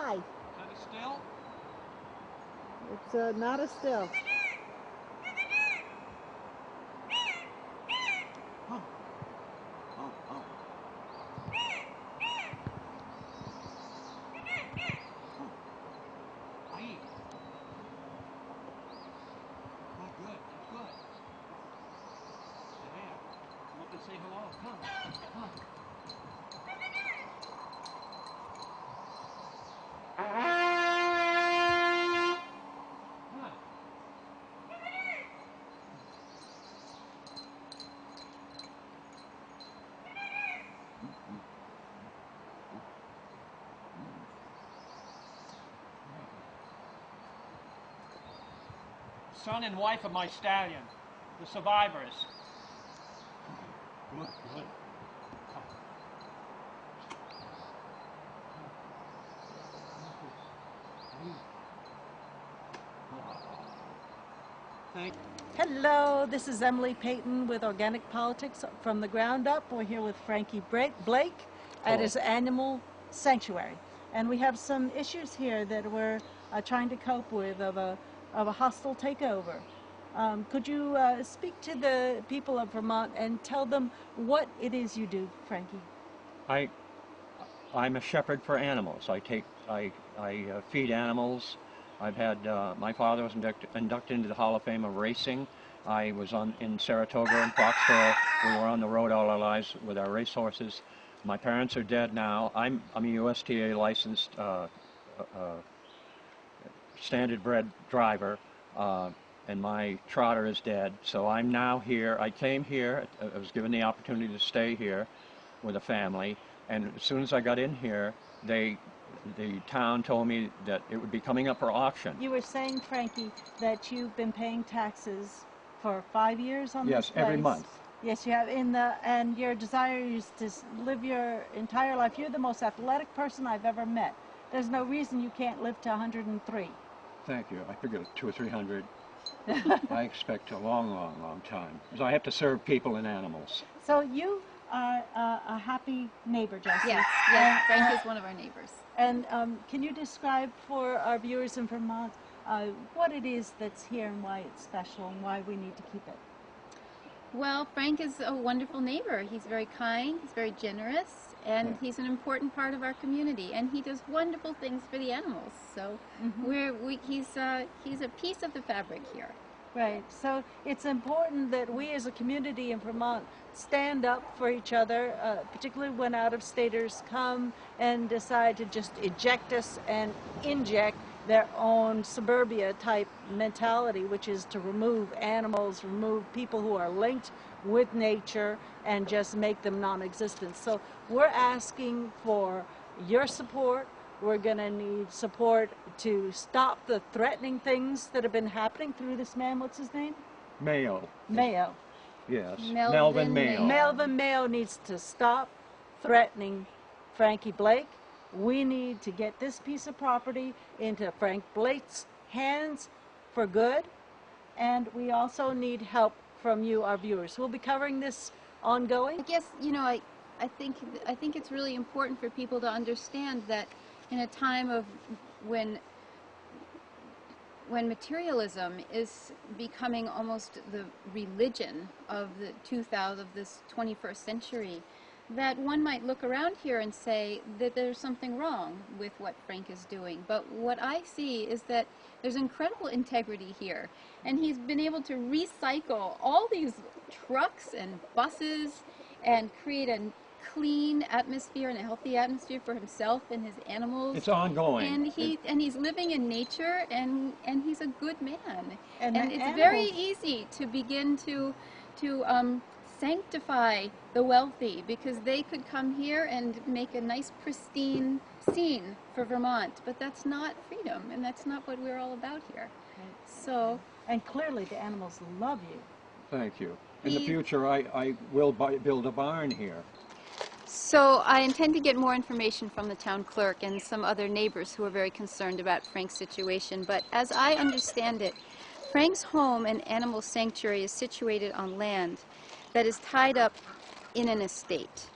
high. Is that a still? It's not a still. Oh. Oh, oh. Oh. Aye. Oh, good. Good. There. Come up and say hello. Come. Come. Son and wife of my stallion, the survivors. Good, good. Come. Thank you. Hello, this is Emily Payton with Organic Politics from the Ground Up. We're here with Frankie Blake at his animal sanctuary. And we have some issues here that we're trying to cope with of a hostile takeover. Could you speak to the people of Vermont and tell them what it is you do, Frankie? I'm a shepherd for animals. I feed animals. I've had my father was inducted into the Hall of Fame of racing. I was in Saratoga and Foxborough. We were on the road all our lives with our racehorses. My parents are dead now. I'm a USTA licensed standard bred driver, and my trotter is dead. So I'm now here. I came here. I was given the opportunity to stay here with a family, and as soon as I got in here, the town told me that it would be coming up for auction. You were saying, Frankie, that you've been paying taxes for 5 years on this place? Yes, every month. Yes, you have. And your desire is to live your entire life. You're the most athletic person I've ever met. There's no reason you can't live to 103. Thank you. I figured 200 or 300. I expect a long, long, long time, because I have to serve people and animals. So you are a happy neighbor, Jessie. Yes, yes. Frank is one of our neighbors. And can you describe for our viewers in Vermont what it is that's here and why it's special and why we need to keep it? Well, Frank is a wonderful neighbor. He's very kind, he's very generous, and he's an important part of our community. And he does wonderful things for the animals. So he's a piece of the fabric here. Right. So it's important that we as a community in Vermont stand up for each other, particularly when out-of-staters come and decide to just eject us and inject their own suburbia-type mentality, which is to remove animals, remove people who are linked with nature, and just make them non-existent. So we're asking for your support. We're going to need support to stop the threatening things that have been happening through this man. What's his name? Mayo. Mayo. Yes. Melvin Mayo. Melvin Mayo needs to stop threatening Frankie Blake. We need to get this piece of property into Frank Blake's hands for good. And we also need help from you, our viewers. We'll be covering this ongoing. I guess, you know, I think it's really important for people to understand that in a time of when materialism is becoming almost the religion of this 21st century, that one might look around here and say that there's something wrong with what Frank is doing. But what I see is that there's incredible integrity here. And he's been able to recycle all these trucks and buses and create a clean atmosphere and a healthy atmosphere for himself and his animals. It's ongoing. And he's living in nature, and he's a good man. And it's very easy to begin to sanctify the wealthy, because they could come here and make a nice pristine scene for Vermont, but that's not freedom, and that's not what we're all about here. So, and clearly the animals love you. Thank you. In the future, I will build a barn here. So I intend to get more information from the town clerk and some other neighbors who are very concerned about Frank's situation, but as I understand it, Frank's home and animal sanctuary is situated on land that is tied up in an estate.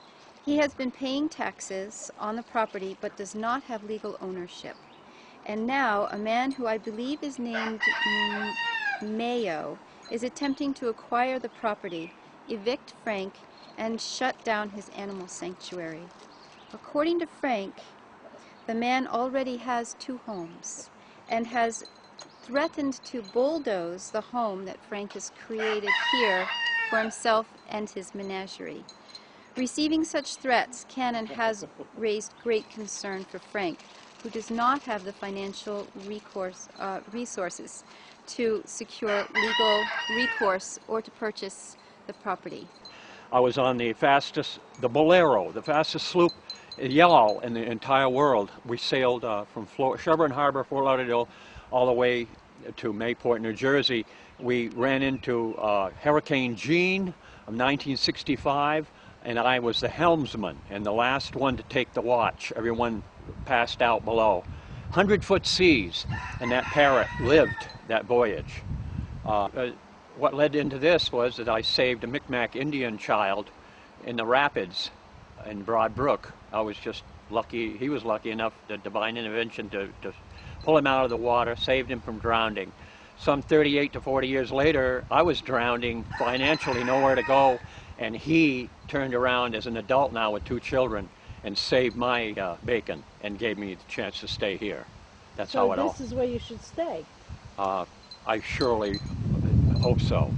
He has been paying taxes on the property but does not have legal ownership. And now a man who I believe is named Mayo is attempting to acquire the property, evict Frank, and shut down his animal sanctuary. According to Frank, the man already has 2 homes and has threatened to bulldoze the home that Frank has created here for himself and his menagerie. Receiving such threats can and has raised great concern for Frank, who does not have the financial resources to secure legal recourse or to purchase the property. I was on the Bolero, the fastest sloop yawl in the entire world. We sailed from Shelburne Harbor, Fort Lauderdale, all the way to Mayport, New Jersey. We ran into Hurricane Jean of 1965, and I was the helmsman and the last one to take the watch. Everyone passed out below. 100-foot seas, and that parrot lived that voyage. What led into this was that I saved a Micmac Indian child in the rapids in Broad Brook. I was just lucky, he was lucky enough, the divine intervention to pull him out of the water, saved him from drowning. Some 38 to 40 years later, I was drowning, financially nowhere to go, and he turned around as an adult now with 2 children and saved my bacon and gave me the chance to stay here. That's how it all. So this is where you should stay. I surely hope so.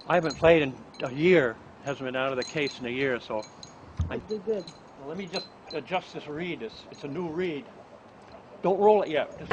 I haven't played in a year, hasn't been out of the case in a year, so. It'd be good. Well, let me just adjust this reed. It's a new reed. Don't roll it yet. Just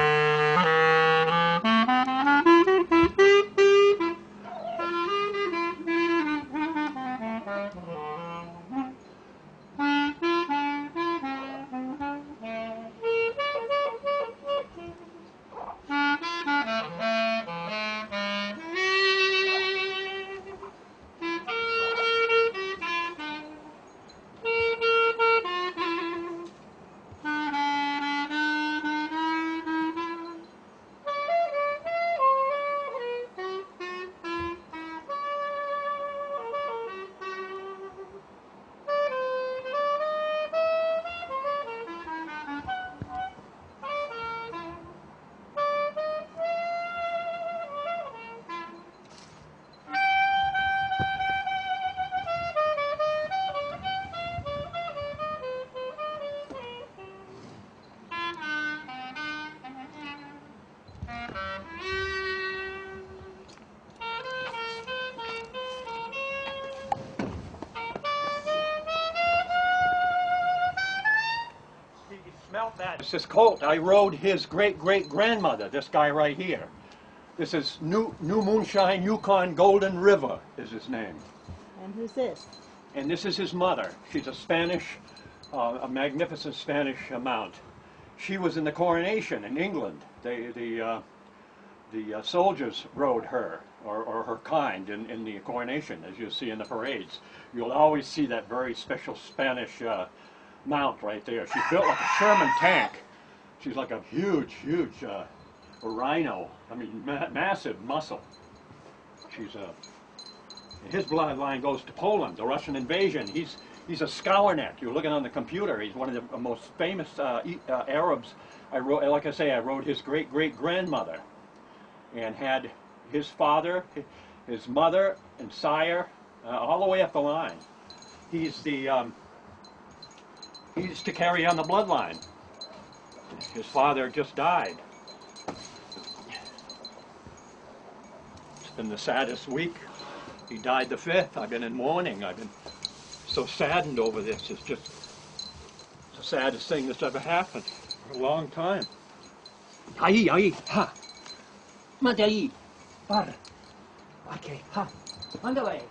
This colt, I rode his great-great-grandmother, this guy right here. This is New Moonshine Yukon Golden River is his name. And who's this? And this is his mother. She's a Spanish, a magnificent Spanish mount. She was in the coronation in England. The soldiers rode her, or her kind, in the coronation, as you see in the parades. You'll always see that very special Spanish mount right there. She's built like a Sherman tank. She's like a huge rhino. I mean, massive muscle. His bloodline goes to Poland, the Russian invasion. He's a Skowerneck. You're looking on the computer. He's one of the most famous Arabs. Like I say, I rode his great-great-grandmother, and had his father, his mother, and sire, all the way up the line. He's to carry on the bloodline. His father just died. It's been the saddest week. He died the 5th. I've been in mourning. I've been so saddened over this. It's just the saddest thing that's ever happened for a long time. Ahí, ha. Mate ahí. Para. Okay, ha. On the way.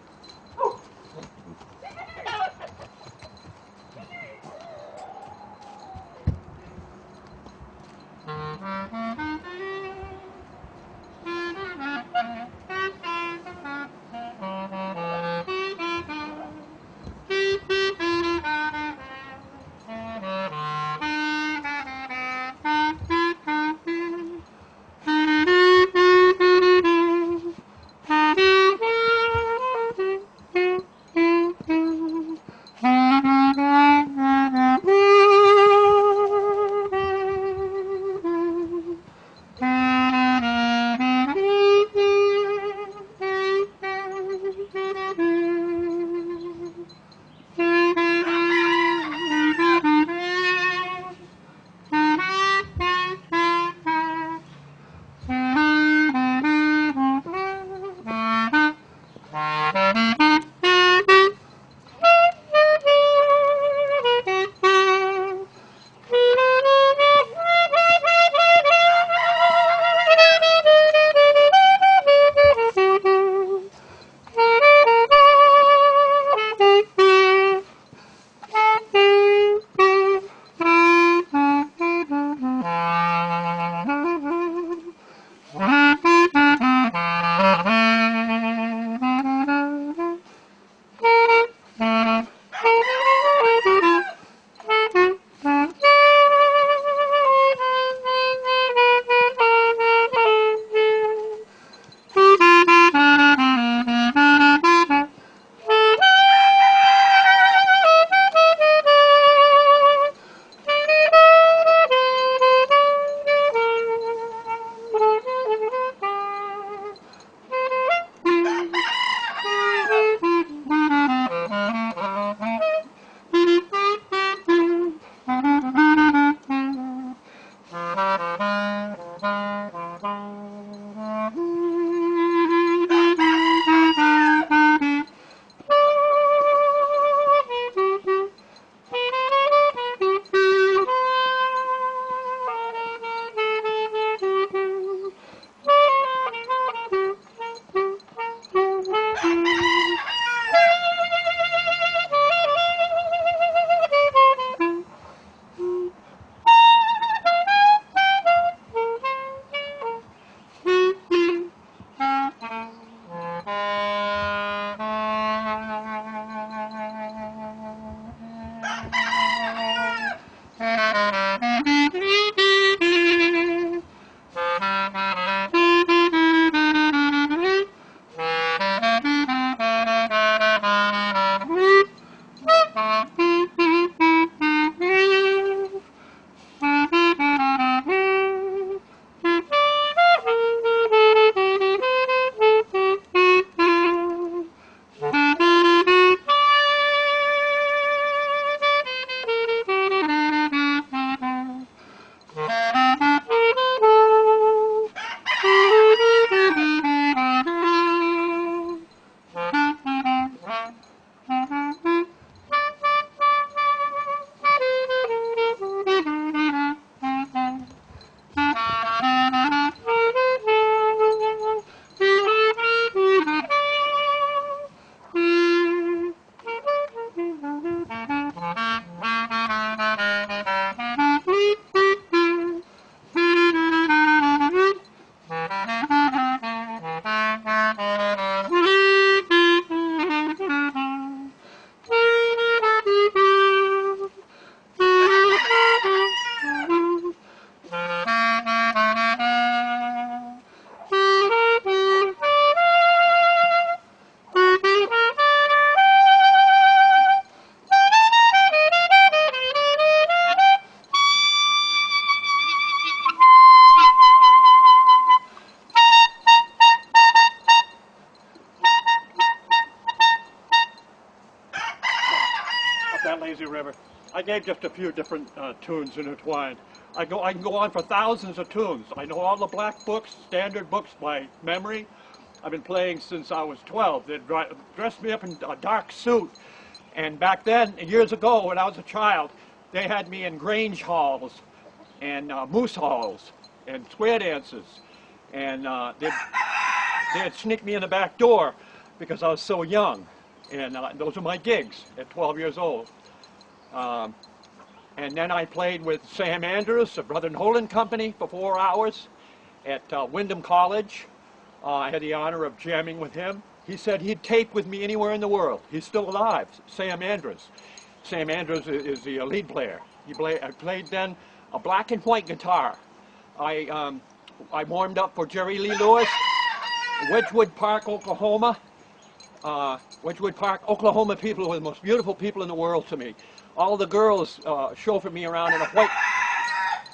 that lazy river. I gave just a few different tunes intertwined. I can go on for thousands of tunes. I know all the black books, standard books by memory. I've been playing since I was 12. They dressed me up in a dark suit. And back then, years ago, when I was a child, they had me in Grange halls and moose halls and square dances. And they'd sneak me in the back door because I was so young. And those were my gigs at 12 years old. And then I played with Sam Andrews, the Brother Nolan Company, for 4 hours at Wyndham College. I had the honor of jamming with him. He said he'd tape with me anywhere in the world. He's still alive, Sam Andrews. Sam Andrews is the lead player. I played then a black and white guitar. I warmed up for Jerry Lee Lewis, Wedgwood Park, Oklahoma. Wedgwood Park, Oklahoma people were the most beautiful people in the world to me. All the girls chauffeured me around in a white.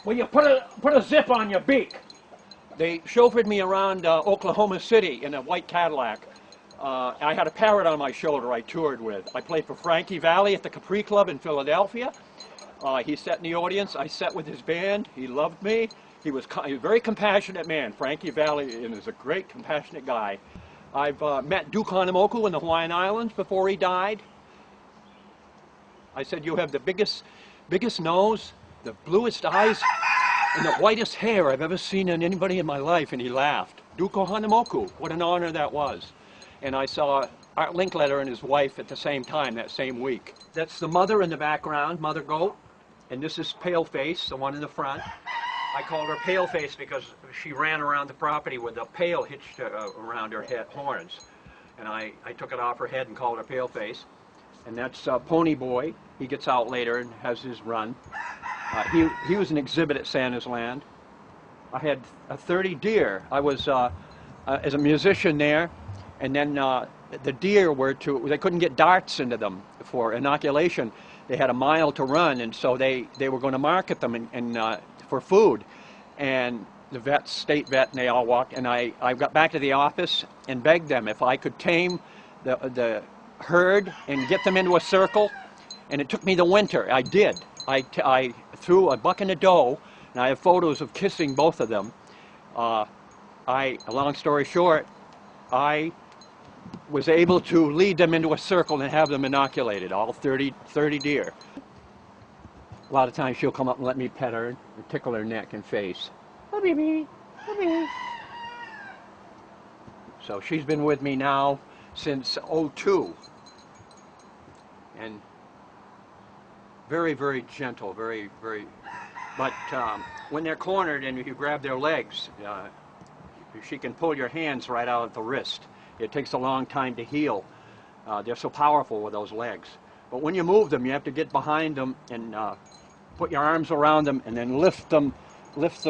Well, you put a zip on your beak. They chauffeured me around Oklahoma City in a white Cadillac. I had a parrot on my shoulder I toured with. I played for Frankie Valli at the Capri Club in Philadelphia. He sat in the audience. I sat with his band. He loved me. He was a very compassionate man. Frankie Valli is a great, compassionate guy. I've met Duke Kahanamoku in the Hawaiian Islands before he died. I said, you have the biggest nose, the bluest eyes, and the whitest hair I've ever seen in anybody in my life, and he laughed. Duke Kahanamoku, what an honor that was. And I saw Art Linkletter and his wife at the same time, that same week. That's the mother in the background, Mother Goat, and this is Paleface, the one in the front. I called her Paleface because she ran around the property with a pail hitched around her head, horns. And I took it off her head and called her Paleface. And that's Pony Boy. He gets out later and has his run. He was an exhibit at Santa's Land. I had 30 deer. I was, as a musician there, and then the deer they couldn't get darts into them for inoculation. They had a mile to run, and so they were going to market them for food. And the vets, state vet, and they all walked, and I got back to the office and begged them if I could tame the herd and get them into a circle. And it took me the winter. I did. I threw a bucket of dough, and I have photos of kissing both of them. Long story short, I was able to lead them into a circle and have them inoculated, all 30 deer. A lot of times she'll come up and let me pet her and tickle her neck and face. Oh, baby. Oh, baby. So she's been with me now since '02. And very, very gentle, very, very. But when they're cornered and you grab their legs, she can pull your hands right out at the wrist. It takes a long time to heal. They're so powerful with those legs. But when you move them, you have to get behind them and put your arms around them and then lift them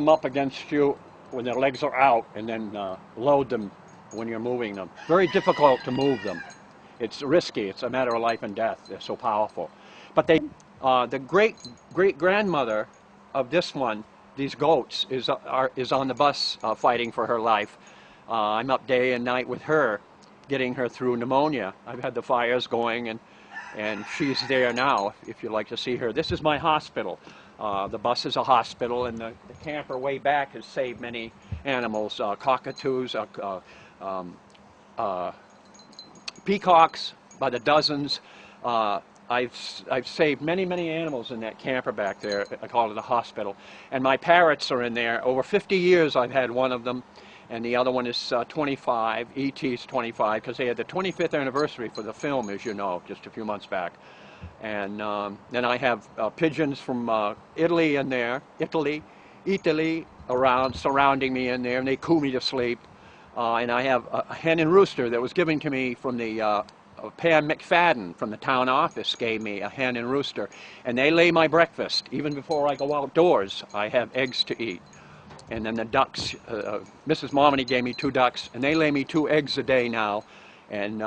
up against you when their legs are out, and then load them when you're moving them. Very difficult to move them. It's risky. It's a matter of life and death. They're so powerful. But the great-grandmother of this one, these goats, is on the bus fighting for her life. I'm up day and night with her, getting her through pneumonia. I've had the fires going, and she's there now, if you'd like to see her. This is my hospital. The bus is a hospital, and the camper way back has saved many animals, cockatoos, peacocks by the dozens. I've saved many animals in that camper back there. I call it a hospital. And my parrots are in there. Over 50 years I've had one of them, and the other one is 25. E.T.'s 25, because they had the 25th anniversary for the film, as you know, just a few months back. And then I have pigeons from Italy in there, Italy around, surrounding me in there, and they coo me to sleep. And I have a hen and rooster that was given to me from the Pam McFadden from the town office gave me a hen and rooster. And they lay my breakfast. Even before I go outdoors, I have eggs to eat. And then the ducks, Mrs. Momini gave me 2 ducks, and they lay me 2 eggs a day now. And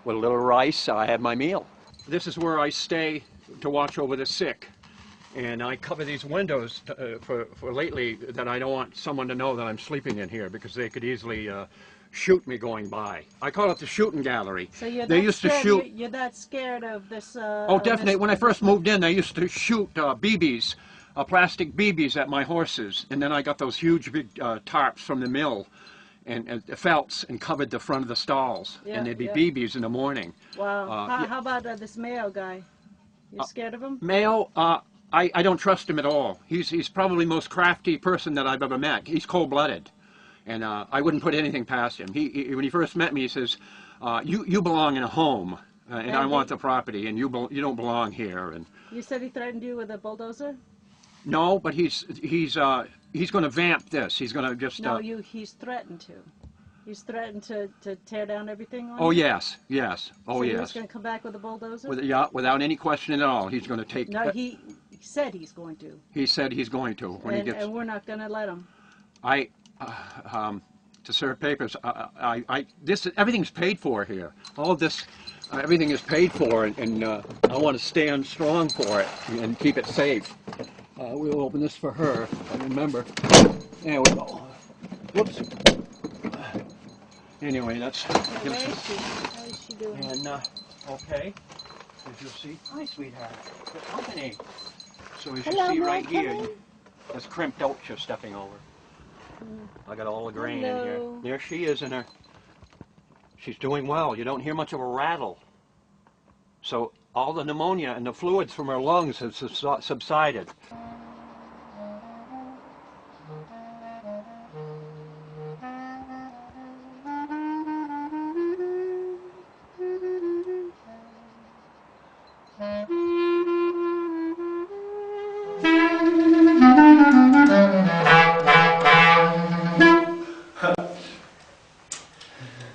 with a little rice, I have my meal. This is where I stay to watch over the sick. And I cover these windows for lately that I don't want someone to know that I'm sleeping in here, because they could easily shoot me going by. I call it the shooting gallery. So you're They that used to scared, shoot. you're that scared of this. Oh, definitely. When I first moved in, they used to shoot BBs, plastic BBs at my horses, and then I got those huge big tarps from the mill, and felts, and covered the front of the stalls, Yeah, and there'd be yeah. BBs in the morning. Wow. Yeah. How about this Mayo guy? You scared of him? Mayo, I don't trust him at all. He's probably the most crafty person that I've ever met. He's cold-blooded, and I wouldn't put anything past him. When he first met me, he says, "You belong in a home, and I want the property, and you don't belong here." And You said he threatened you with a bulldozer? no, but he's going to vamp this. He's going to just. No, he's threatened to. He's threatened to tear down everything on Oh you? yes, yes. Oh so yes. He's going to come back with a bulldozer? Without any question at all, he's going to take. No, he said he's going to. He said he's going to when he gets. And we're not going to let him. To serve papers, everything's paid for here. All of this, everything is paid for, and I want to stand strong for it and keep it safe. We'll open this for her. I remember. There we go. Whoops. Anyway, that's. Where is she? How is she doing? And okay, as you'll see, hi sweetheart, good company. So as you see right here, there's crimped oats you're stepping over. I got all the grain in here. There she is in her. She's doing well. You don't hear much of a rattle. So all the pneumonia and the fluids from her lungs have subsided.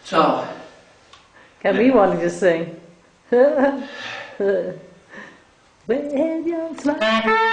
So, Got me wanting to sing. Wave your flag.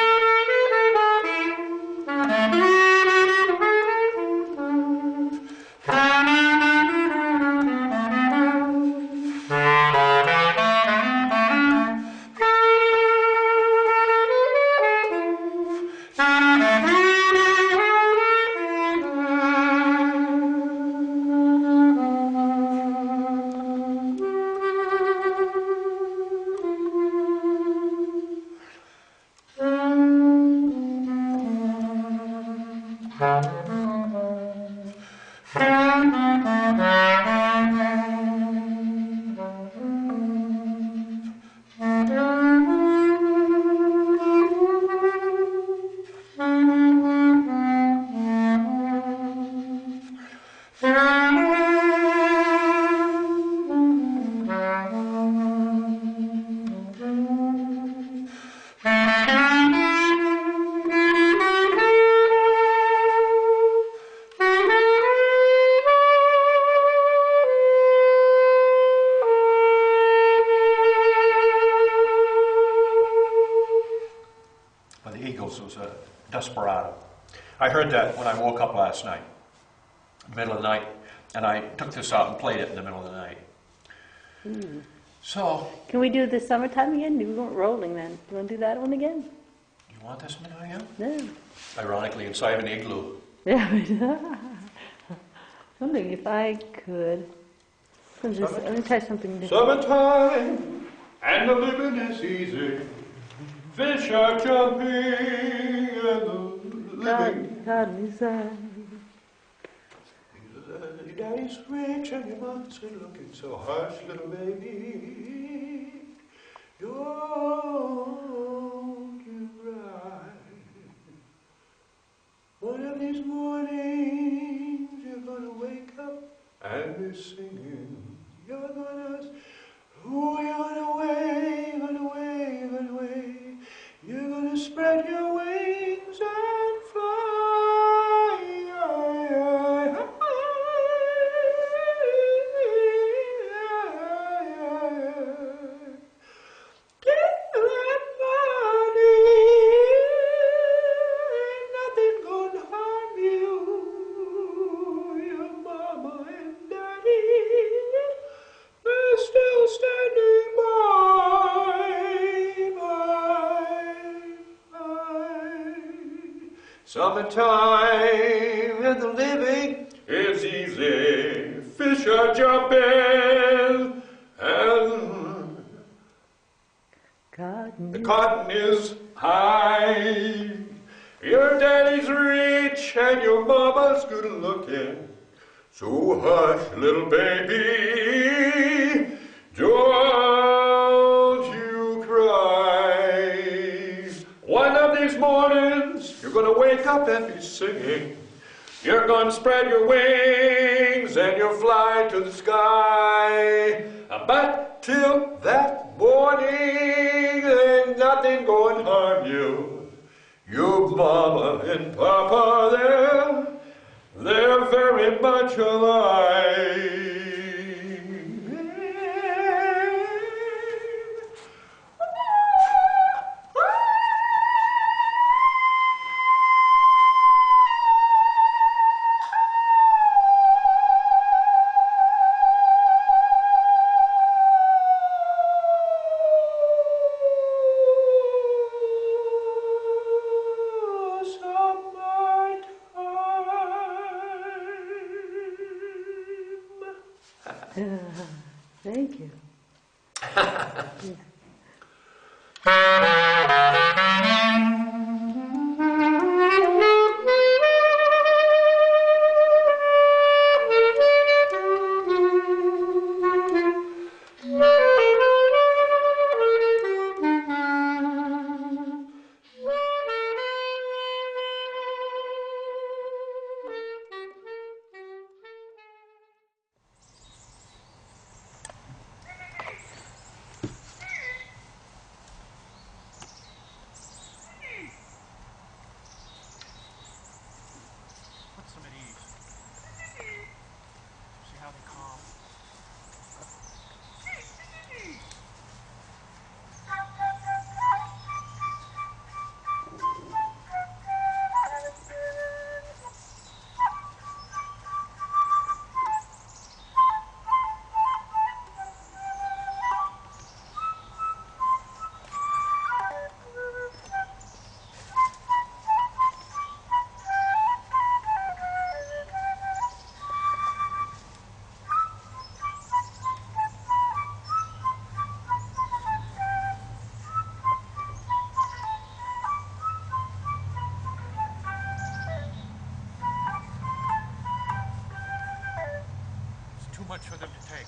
Was a desperado. I heard that when I woke up last night, middle of the night, and I took this out and played it in the middle of the night. So, Can we do the summertime again? We weren't rolling then. You want to do that one again? you want this one again? No. Ironically, inside of an igloo. Yeah. Wondering if I could. Let me try something different. Summertime, and the living is easy. Fish are jumping, and the living. God is Your daddy's rich and your mom's good looking, so hush, little baby. Don't you cry. One of these mornings you're gonna wake up and be singing. You're gonna away, gonna away, gonna away. You're gonna spread your wings and fly. Get that money. Nothing gonna harm you. Your mama and daddy, they're still standing by. Summertime and the living is easy. shut your bell, and the cotton is high. Your daddy's rich and your mama's good looking. So hush, little baby, don't you cry. One of these mornings, you're gonna wake up and be singing. You're gonna spread your wings and you'll fly to the sky. But till that morning, ain't nothing gonna harm you. Your mama and papa, they're very much alive. Thank you. Put some at ease. See how they calm. It's too much for them to take.